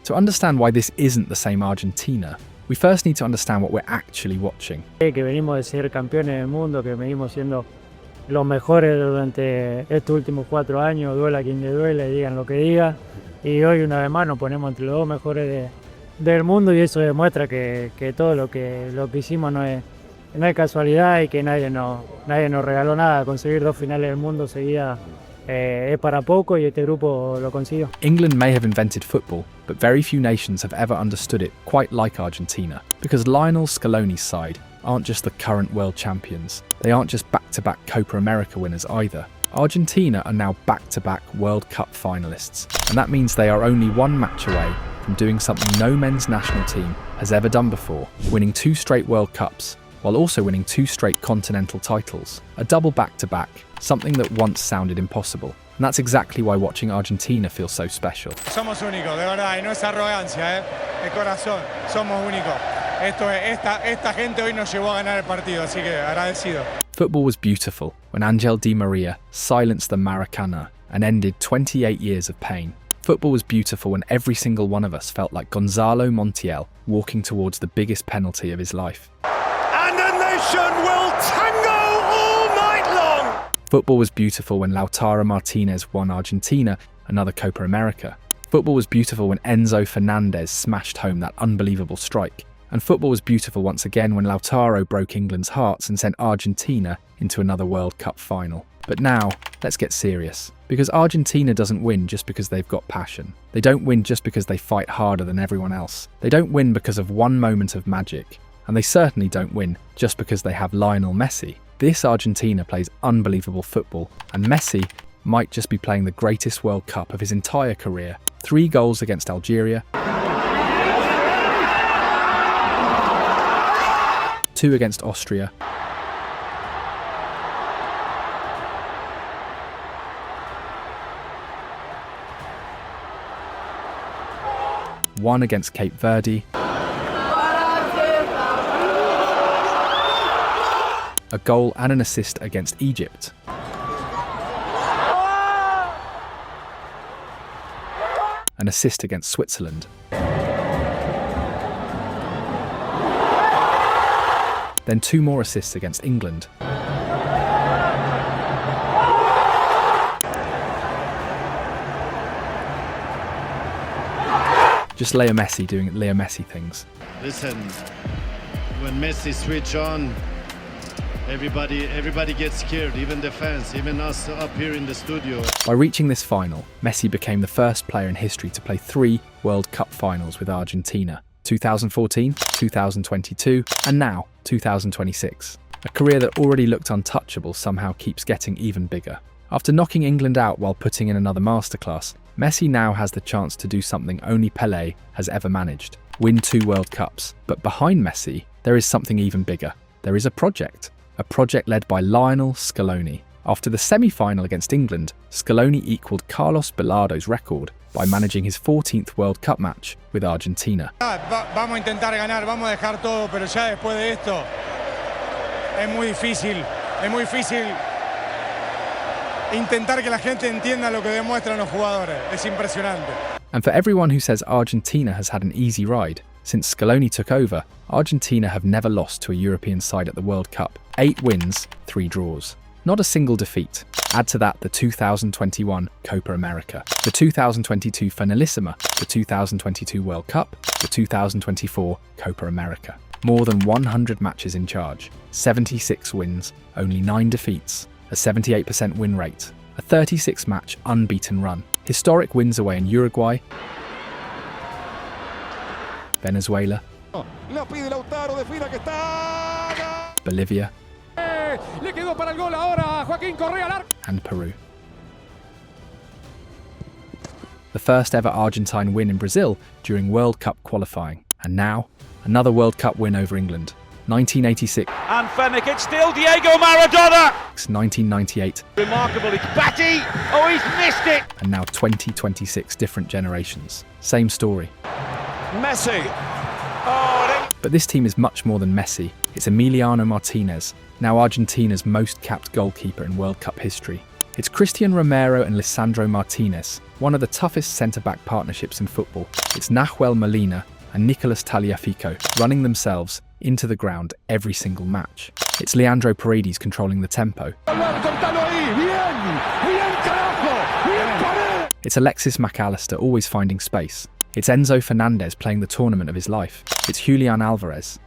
To understand why this isn't the same Argentina, we first need to understand what we're actually watching. Que venimos de ser campeones del mundo, que venimos siendo los mejores durante estos últimos 4 años, duela quien le duela y digan lo que diga. Y hoy una vez más nos ponemos entre los 2 mejores del mundo y eso demuestra que todo lo que hicimos no es casualidad y que nadie nos regaló nada. Conseguir 2 finales del mundo seguidas es para poco y este grupo lo consiguió. England may have invented football, but very few nations have ever understood it quite like Argentina, because Lionel Scaloni's side aren't just the current world champions. They aren't just back-to-back Copa America winners either. Argentina are now back-to-back World Cup finalists, and that means they are only 1 match away from doing something no men's national team has ever done before, winning 2 straight World Cups, while also winning 2 straight continental titles. A double back-to-back, something that once sounded impossible. And that's exactly why watching Argentina feels so special. Somos únicos, de verdad, y no es arrogancia, de corazón, somos únicos. Esta gente hoy nos llevó a ganar el partido, así que agradecido. Football was beautiful when Ángel Di María silenced the Maracana and ended 28 years of pain. Football was beautiful when every single one of us felt like Gonzalo Montiel walking towards the biggest penalty of his life. And the nation will tango all night long! Football was beautiful when Lautaro Martinez won Argentina another Copa America. Football was beautiful when Enzo Fernandez smashed home that unbelievable strike. And football was beautiful once again when Lautaro broke England's hearts and sent Argentina into another World Cup final. But now, let's get serious. Because Argentina doesn't win just because they've got passion. They don't win just because they fight harder than everyone else. They don't win because of one moment of magic. And they certainly don't win just because they have Lionel Messi. This Argentina plays unbelievable football, and Messi might just be playing the greatest World Cup of his entire career. 3 goals against Algeria, 2 against Austria, one against Cape Verde, a goal and an assist against Egypt, an assist against Switzerland, then 2 more assists against England, just Leo Messi doing Leo Messi things. Listen, when Messi switch on, everybody gets scared, even the fans, even us up here in the studio. By reaching this final, Messi became the first player in history to play 3 World Cup finals with Argentina. 2014, 2022, and now 2026. A career that already looked untouchable somehow keeps getting even bigger. After knocking England out while putting in another masterclass, Messi now has the chance to do something only Pelé has ever managed: win 2 World Cups. But behind Messi, there is something even bigger. There is a project led by Lionel Scaloni. After the semi-final against England, Scaloni equalled Carlos Bilardo's record by managing his 14th World Cup match with Argentina. Vamos a intentar ganar, vamos a dejar todo, pero ya después de esto es muy difícil intentar que la gente entienda lo que demuestran los jugadores. Es impresionante. And for everyone who says Argentina has had an easy ride, since Scaloni took over, Argentina have never lost to a European side at the World Cup. 8 wins, 3 draws. Not a single defeat. Add to that the 2021 Copa America, the 2022 Finalissima, the 2022 World Cup, the 2024 Copa America. More than 100 matches in charge, 76 wins, only 9 defeats, a 78% win rate, a 36-match unbeaten run, historic wins away in Uruguay, Venezuela, Bolivia, and Peru. The first ever Argentine win in Brazil during World Cup qualifying. And now, another World Cup win over England. 1986. And Fenwick, it's still Diego Maradona! 1998. Remarkable, it's Batty! Oh, he's missed it! And now 2026 different generations. Same story. Messi! Oh, But this team is much more than Messi. It's Emiliano Martinez, now Argentina's most capped goalkeeper in World Cup history. It's Cristian Romero and Lisandro Martinez, one of the toughest centre-back partnerships in football. It's Nahuel Molina and Nicolas Tagliafico running themselves into the ground every single match. It's Leandro Paredes controlling the tempo. It's Alexis McAllister always finding space. It's Enzo Fernandez playing the tournament of his life. It's Julian Alvarez.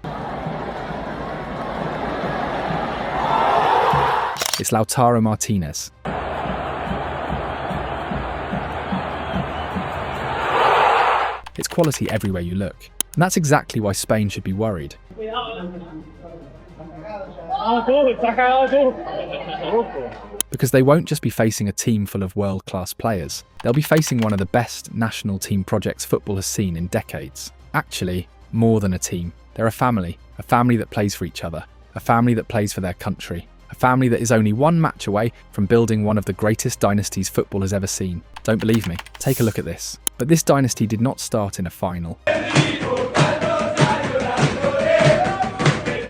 It's Lautaro Martinez. It's quality everywhere you look. And that's exactly why Spain should be worried. Because they won't just be facing a team full of world-class players. They'll be facing one of the best national team projects football has seen in decades. Actually, more than a team. They're a family that plays for each other, a family that plays for their country, a family that is only one match away from building one of the greatest dynasties football has ever seen. Don't believe me? Take a look at this. But this dynasty did not start in a final.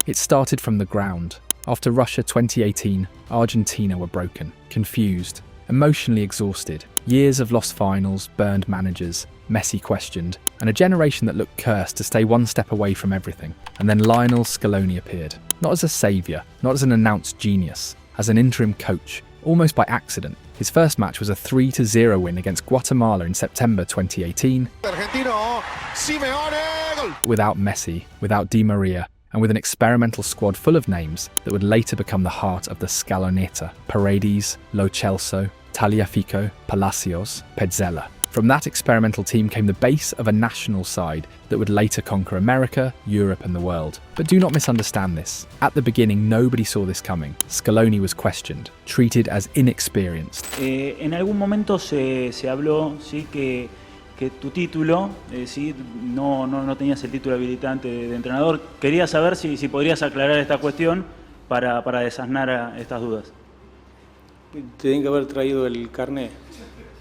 It started from the ground. After Russia 2018, Argentina were broken, confused, emotionally exhausted. Years of lost finals, burned managers, Messi questioned, and a generation that looked cursed to stay one step away from everything. And then Lionel Scaloni appeared. Not as a saviour, not as an announced genius, as an interim coach, almost by accident. His first match was a 3-0 win against Guatemala in September 2018. Without Messi, without Di Maria, and with an experimental squad full of names that would later become the heart of the Scaloneta: Paredes, Lo Celso, Tagliafico, Palacios, Petzela. From that experimental team came the base of a national side that would later conquer America, Europe and the world. But do not misunderstand this. At the beginning, nobody saw this coming. Scaloni was questioned, treated as inexperienced. En algún momento se habló, sí, que tu título, sí, no tenías el título habilitante de entrenador. Quería saber si podrías aclarar esta cuestión para desasnar estas dudas. Tienen que haber traído el carné.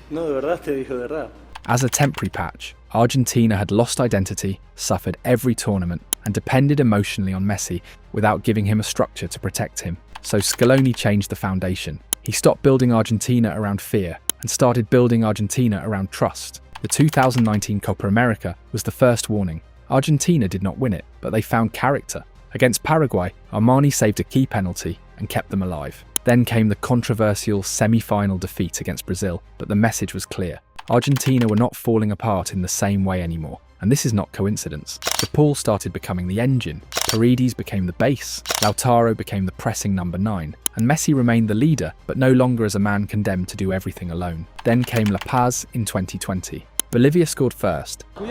No, de verdad, te digo de verdad. As a temporary patch, Argentina had lost identity, suffered every tournament, and depended emotionally on Messi without giving him a structure to protect him. So Scaloni changed the foundation. He stopped building Argentina around fear and started building Argentina around trust. The 2019 Copa America was the first warning. Argentina did not win it, but they found character. Against Paraguay, Armani saved a key penalty and kept them alive. Then came the controversial semi-final defeat against Brazil, but the message was clear. Argentina were not falling apart in the same way anymore, and this is not coincidence. De Paul started becoming the engine, Paredes became the base, Lautaro became the pressing number 9, and Messi remained the leader, but no longer as a man condemned to do everything alone. Then came La Paz in 2020. Bolivia scored first, but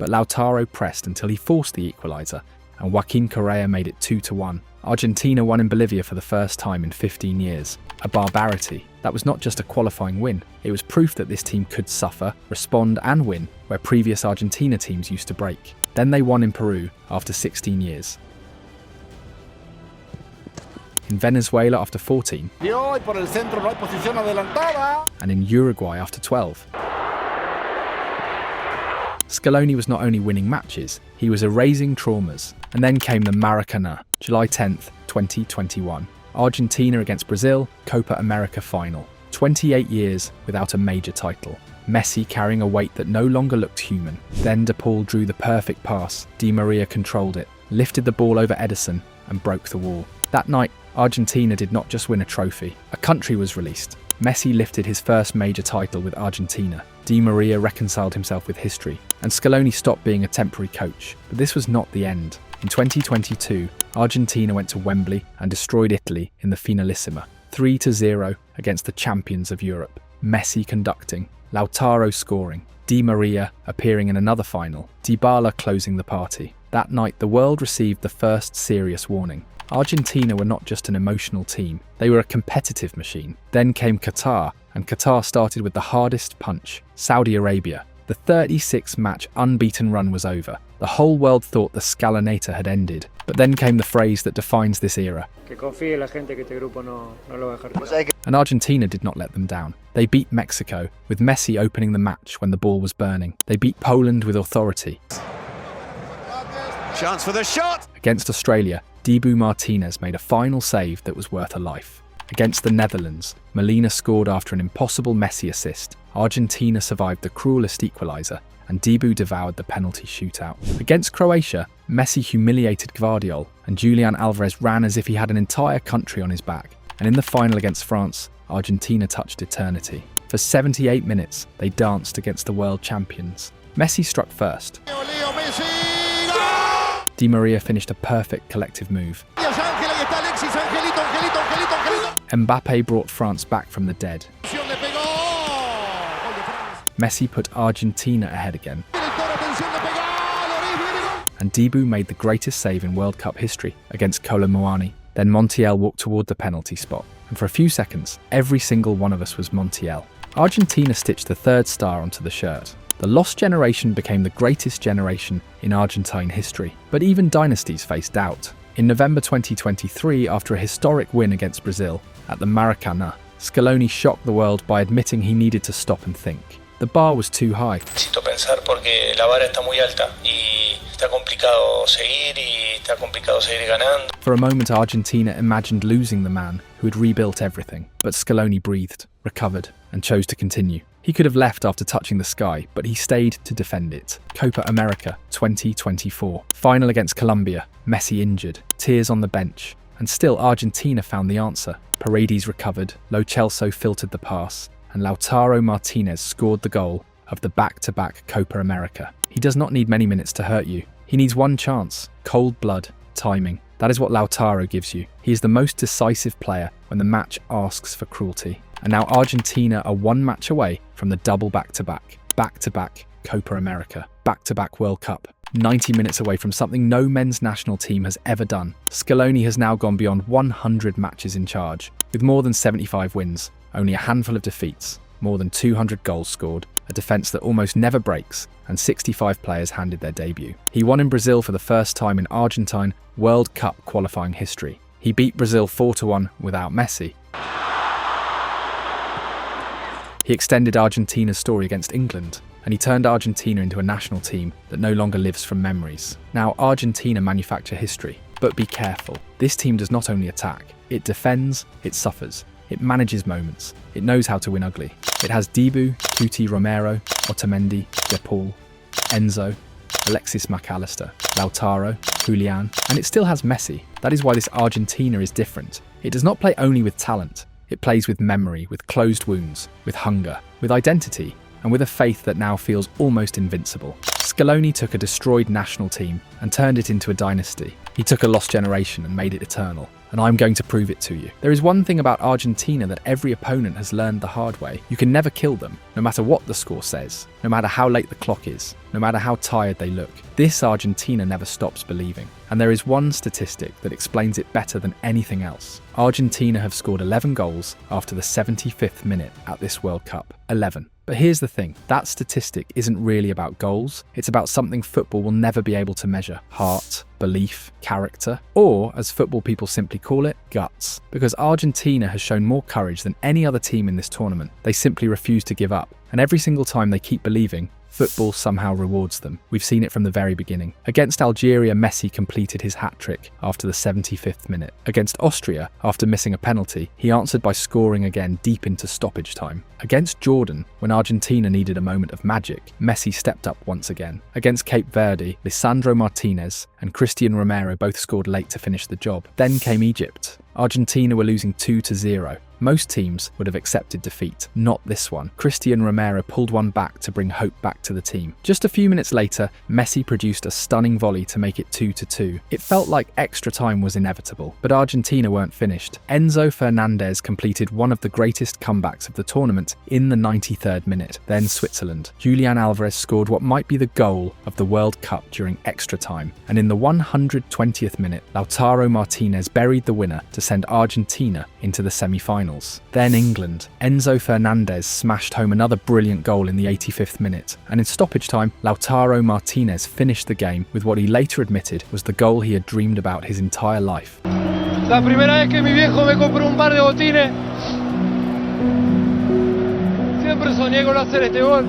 Lautaro pressed until he forced the equaliser, and Joaquin Correa made it 2-1. Argentina won in Bolivia for the first time in 15 years. A barbarity. That was not just a qualifying win, it was proof that this team could suffer, respond and win where previous Argentina teams used to break. Then they won in Peru after 16 years. In Venezuela after 14. And in Uruguay after 12. Scaloni was not only winning matches, he was erasing traumas. And then came the Maracanã, July 10th, 2021. Argentina against Brazil, Copa America final. 28 years without a major title. Messi carrying a weight that no longer looked human. Then De Paul drew the perfect pass, Di Maria controlled it, lifted the ball over Edison and broke the wall. That night, Argentina did not just win a trophy, a country was released. Messi lifted his first major title with Argentina. Di Maria reconciled himself with history, and Scaloni stopped being a temporary coach. But this was not the end. In 2022, Argentina went to Wembley and destroyed Italy in the Finalissima, 3-0 against the champions of Europe. Messi conducting, Lautaro scoring, Di Maria appearing in another final, Dybala closing the party. That night, the world received the first serious warning. Argentina were not just an emotional team, they were a competitive machine. Then came Qatar, and Qatar started with the hardest punch, Saudi Arabia. The 36-match unbeaten run was over. The whole world thought the Scaloneta had ended. But then came the phrase that defines this era. And Argentina did not let them down. They beat Mexico, with Messi opening the match when the ball was burning. They beat Poland with authority. Chance for the shot! Against Australia, Dibu Martinez made a final save that was worth a life. Against the Netherlands, Molina scored after an impossible Messi assist. Argentina survived the cruelest equaliser, and Dibu devoured the penalty shootout. Against Croatia, Messi humiliated Gvardiol, and Julian Alvarez ran as if he had an entire country on his back. And in the final against France, Argentina touched eternity. For 78 minutes, they danced against the world champions. Messi struck first. Di Maria finished a perfect collective move. Mbappe brought France back from the dead. Messi put Argentina ahead again. And Dibu made the greatest save in World Cup history against Kolo Muani. Then Montiel walked toward the penalty spot. And for a few seconds, every single one of us was Montiel. Argentina stitched the third star onto the shirt. The lost generation became the greatest generation in Argentine history. But even dynasties face doubt. In November 2023, after a historic win against Brazil at the Maracanã, Scaloni shocked the world by admitting he needed to stop and think. The bar was too high. Necesito pensar porque la vara está muy alta y está complicado seguir ganando. For a moment, Argentina imagined losing the man who had rebuilt everything. But Scaloni breathed, recovered, and chose to continue. He could have left after touching the sky, but he stayed to defend it. Copa America 2024. Final against Colombia. Messi injured. Tears on the bench. And still Argentina found the answer. Paredes recovered. Lo Celso filtered the pass. And Lautaro Martinez scored the goal of the back-to-back Copa America. He does not need many minutes to hurt you. He needs one chance. Cold blood. Timing. That is what Lautaro gives you. He is the most decisive player when the match asks for cruelty. And now Argentina are one match away from the double back-to-back. Back-to-back Copa America. Back-to-back World Cup. 90 minutes away from something no men's national team has ever done. Scaloni has now gone beyond 100 matches in charge. With more than 75 wins, only a handful of defeats, more than 200 goals scored, a defence that almost never breaks, and 65 players handed their debut. He won in Brazil for the first time in Argentine World Cup qualifying history. He beat Brazil 4-1 without Messi. He extended Argentina's story against England, and he turned Argentina into a national team that no longer lives from memories. Now Argentina manufacture history, but be careful. This team does not only attack, it defends, it suffers, it manages moments, it knows how to win ugly. It has Dibu, Cuti Romero, Otamendi, De Paul, Enzo, Alexis McAllister, Lautaro, Julian, and it still has Messi. That is why this Argentina is different. It does not play only with talent, it plays with memory, with closed wounds, with hunger, with identity, and with a faith that now feels almost invincible. Scaloni took a destroyed national team and turned it into a dynasty. He took a lost generation and made it eternal. And I'm going to prove it to you. There is one thing about Argentina that every opponent has learned the hard way. You can never kill them, no matter what the score says, no matter how late the clock is, no matter how tired they look. This Argentina never stops believing. And there is one statistic that explains it better than anything else. Argentina have scored 11 goals after the 75th minute at this World Cup. 11. But here's the thing, that statistic isn't really about goals, it's about something football will never be able to measure. Heart, belief, character, or, as football people simply call it, guts. Because Argentina has shown more courage than any other team in this tournament. They simply refuse to give up, and every single time they keep believing, football somehow rewards them. We've seen it from the very beginning. Against Algeria, Messi completed his hat-trick after the 75th minute. Against Austria, after missing a penalty, he answered by scoring again deep into stoppage time. Against Jordan, when Argentina needed a moment of magic, Messi stepped up once again. Against Cape Verde, Lisandro Martinez and Cristian Romero both scored late to finish the job. Then came Egypt. Argentina were losing 2-0. Most teams would have accepted defeat, not this one. Cristian Romero pulled one back to bring hope back to the team. Just a few minutes later, Messi produced a stunning volley to make it 2-2. It felt like extra time was inevitable, but Argentina weren't finished. Enzo Fernandez completed one of the greatest comebacks of the tournament in the 93rd minute. Then Switzerland. Julian Alvarez scored what might be the goal of the World Cup during extra time. And in the 120th minute, Lautaro Martinez buried the winner to send Argentina into the semi-finals. Then England. Enzo Fernandez smashed home another brilliant goal in the 85th minute, and in stoppage time, Lautaro Martinez finished the game with what he later admitted was the goal he had dreamed about his entire life. La primera vez que mi viejo me compró un par de botines, siempre soñé con hacer este gol.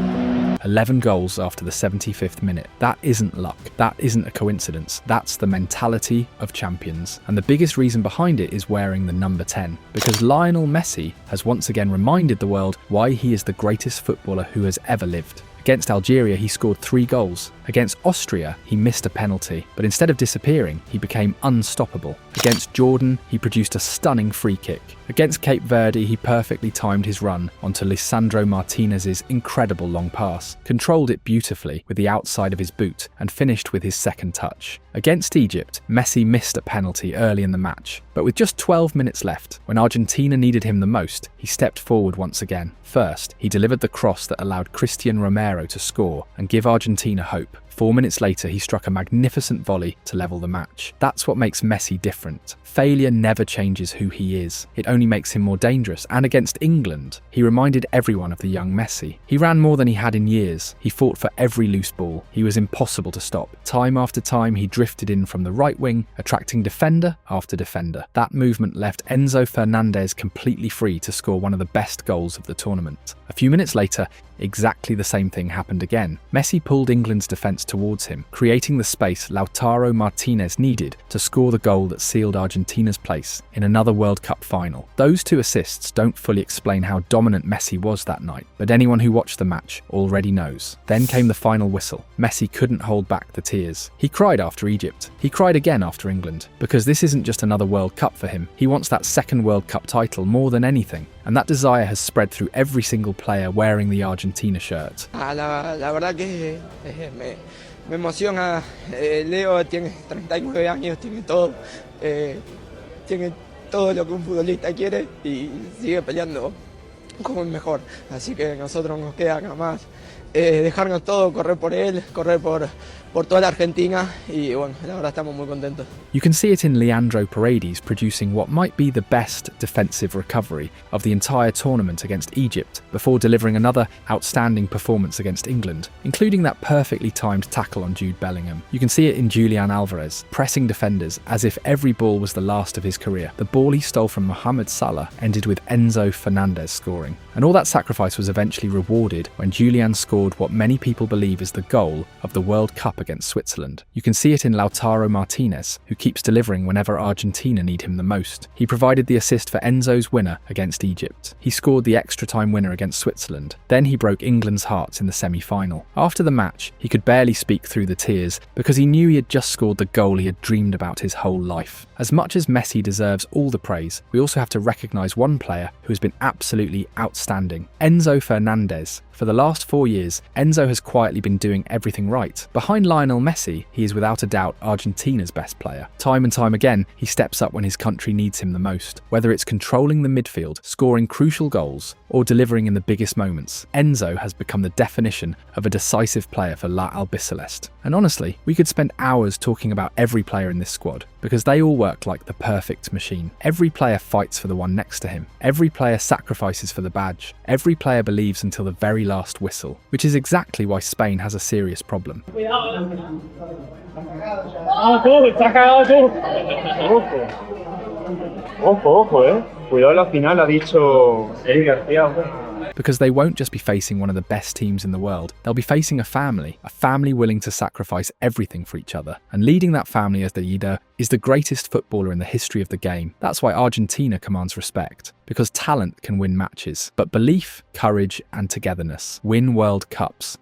11 goals after the 75th minute. That isn't luck. That isn't a coincidence. That's the mentality of champions. And the biggest reason behind it is wearing the number 10. Because Lionel Messi has once again reminded the world why he is the greatest footballer who has ever lived. Against Algeria, he scored 3 goals. Against Austria, he missed a penalty, but instead of disappearing, he became unstoppable. Against Jordan, he produced a stunning free kick. Against Cape Verde, he perfectly timed his run onto Lisandro Martinez's incredible long pass, controlled it beautifully with the outside of his boot, and finished with his second touch. Against Egypt, Messi missed a penalty early in the match, but with just 12 minutes left, when Argentina needed him the most, he stepped forward once again. First, he delivered the cross that allowed Cristian Romero to score and give Argentina hope. 4 minutes later, he struck a magnificent volley to level the match. That's what makes Messi different. Failure never changes who he is. It only makes him more dangerous. And against England, he reminded everyone of the young Messi. He ran more than he had in years. He fought for every loose ball. He was impossible to stop. Time after time, he drifted in from the right wing, attracting defender after defender. That movement left Enzo Fernandez completely free to score one of the best goals of the tournament. A few minutes later, exactly the same thing happened again. Messi pulled England's defence towards him, creating the space Lautaro Martinez needed to score the goal that sealed Argentina's place in another World Cup final. Those 2 assists don't fully explain how dominant Messi was that night, but anyone who watched the match already knows. Then came the final whistle. Messi couldn't hold back the tears. He cried after Egypt. He cried again after England, because this isn't just another World Cup for him. He wants that second World Cup title more than anything. And that desire has spread through every single player wearing the Argentina shirt. La verdad que me emociona. Leo tiene 39 años, tiene todo lo que un futbolista quiere y sigue peleando como el mejor. Así que a nosotros nos queda nada más dejarnos todo, correr por él, correr por toda la Argentina y bueno, la verdad estamos muy contentos. You can see it in Leandro Paredes producing what might be the best defensive recovery of the entire tournament against Egypt before delivering another outstanding performance against England, including that perfectly timed tackle on Jude Bellingham. You can see it in Julian Alvarez, pressing defenders as if every ball was the last of his career. The ball he stole from Mohamed Salah ended with Enzo Fernandez scoring. And all that sacrifice was eventually rewarded when Julian scored what many people believe is the goal of the World Cup against Switzerland. You can see it in Lautaro Martinez, who keeps delivering whenever Argentina need him the most. He provided the assist for Enzo's winner against Egypt. He scored the extra-time winner against Switzerland. Then he broke England's hearts in the semi-final. After the match, he could barely speak through the tears because he knew he had just scored the goal he had dreamed about his whole life. As much as Messi deserves all the praise, we also have to recognise one player who has been absolutely outstanding: Enzo Fernandez. For the last 4 years, Enzo has quietly been doing everything right. Behind Lionel Messi, he is without a doubt Argentina's best player. Time and time again, he steps up when his country needs him the most. Whether it's controlling the midfield, scoring crucial goals, or delivering in the biggest moments, Enzo has become the definition of a decisive player for La Albiceleste. And honestly, we could spend hours talking about every player in this squad, because they all work like the perfect machine. Every player fights for the one next to him. Every player sacrifices for the badge. Every player believes until the very last whistle, which is exactly why Spain has a serious problem. Cuidado la final, ha dicho Eric García. Because they won't just be facing one of the best teams in the world, they'll be facing a family willing to sacrifice everything for each other. And leading that family as the leader is the greatest footballer in the history of the game. That's why Argentina commands respect, because talent can win matches, but belief, courage and togetherness win World Cups.